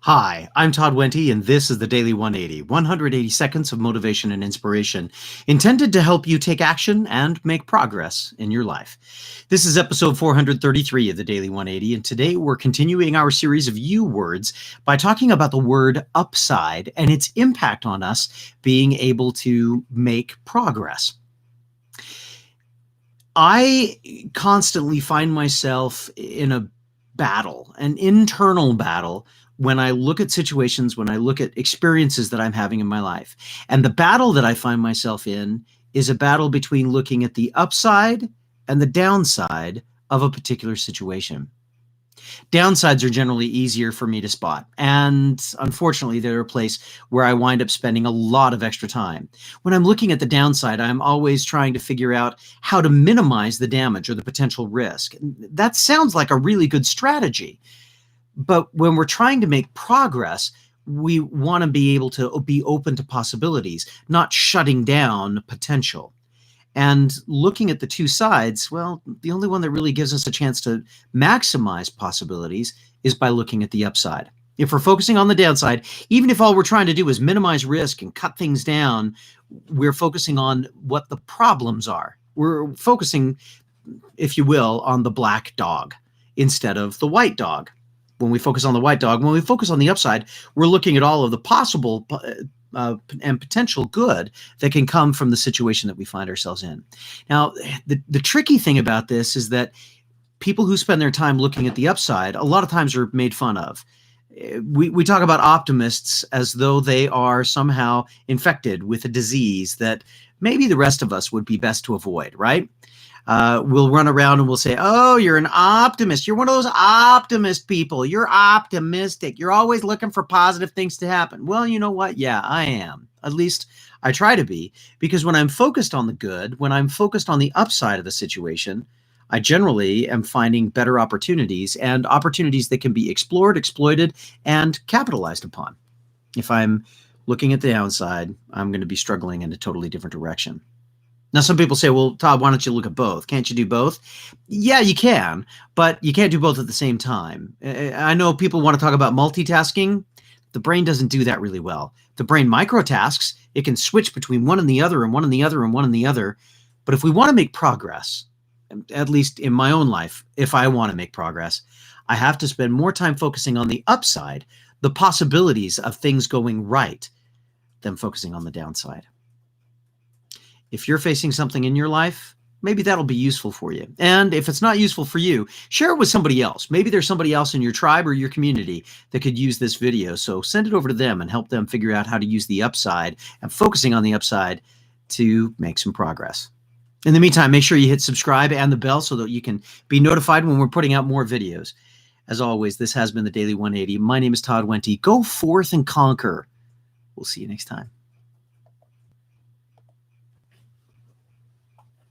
Hi, I'm Todd Wente, and this is the Daily 180, 180 seconds of motivation and inspiration, intended to help you take action and make progress in your life. This is episode 433 of the Daily 180, and today we're continuing our series of U words by talking about the word upside and its impact on us being able to make progress. I constantly find myself in a battle, an internal battle, when I look at situations, when I look at experiences that I'm having in my life. And the battle that I find myself in is a battle between looking at the upside and the downside of a particular situation. Downsides are generally easier for me to spot, and unfortunately, they're a place where I wind up spending a lot of extra time. When I'm looking at the downside, I'm always trying to figure out how to minimize the damage or the potential risk. That sounds like a really good strategy, but when we're trying to make progress, we want to be able to be open to possibilities, not shutting down potential. And looking at the two sides, well, the only one that really gives us a chance to maximize possibilities is by looking at the upside. If we're focusing on the downside, even if all we're trying to do is minimize risk and cut things down, we're focusing on what the problems are. We're focusing, if you will, on the black dog instead of the white dog. When we focus on the white dog, when we focus on the upside, we're looking at all of the possible and potential good that can come from the situation that we find ourselves in. Now, the tricky thing about this is that people who spend their time looking at the upside a lot of times are made fun of. We talk about optimists as though they are somehow infected with a disease that maybe the rest of us would be best to avoid, right? We'll run around and we'll say, oh, you're an optimist. You're one of those optimist people. You're optimistic. You're always looking for positive things to happen. Well, you know what? Yeah, I am. At least I try to be, because when I'm focused on the good, when I'm focused on the upside of the situation, I generally am finding better opportunities and opportunities that can be explored, exploited, and capitalized upon. If I'm looking at the downside, I'm going to be struggling in a totally different direction. Now, some people say, well, Todd, why don't you look at both? Can't you do both? Yeah, you can, but you can't do both at the same time. I know people want to talk about multitasking. The brain doesn't do that really well. The brain microtasks. It can switch between one and the other and one and the other and one and the other. But if we want to make progress, at least in my own life, if I want to make progress, I have to spend more time focusing on the upside, the possibilities of things going right, than focusing on the downside. If you're facing something in your life, maybe that'll be useful for you. And if it's not useful for you, share it with somebody else. Maybe there's somebody else in your tribe or your community that could use this video. So send it over to them and help them figure out how to use the upside and focusing on the upside to make some progress. In the meantime, make sure you hit subscribe and the bell so that you can be notified when we're putting out more videos. As always, this has been the Daily 180. My name is Todd Wente. Go forth and conquer. We'll see you next time.